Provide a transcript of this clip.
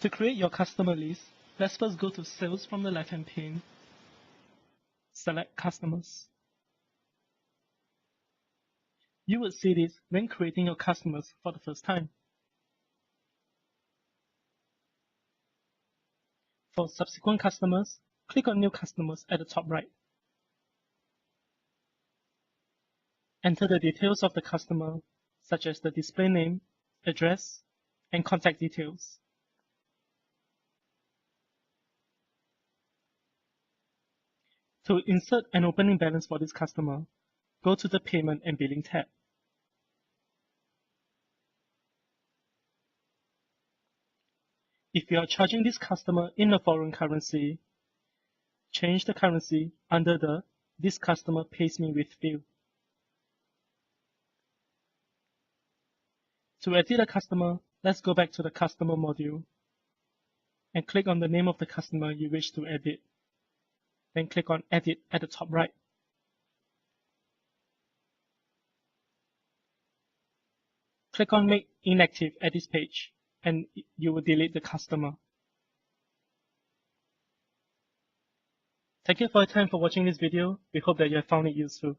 To create your customer list, let's first go to Sales from the left-hand pane. Select Customers. You would see this when creating your customers for the first time. For subsequent customers, click on New Customers at the top right. Enter the details of the customer, such as the display name, address, and contact details. To insert an opening balance for this customer, go to the Payment and Billing tab. If you are charging this customer in a foreign currency, change the currency under the This Customer Pays Me With field. To edit a customer, let's go back to the Customer module and click on the name of the customer you wish to edit. Then click on Edit at the top right. Click on Make Inactive at this page, and you will delete the customer. Thank you for your time for watching this video. We hope that you have found it useful.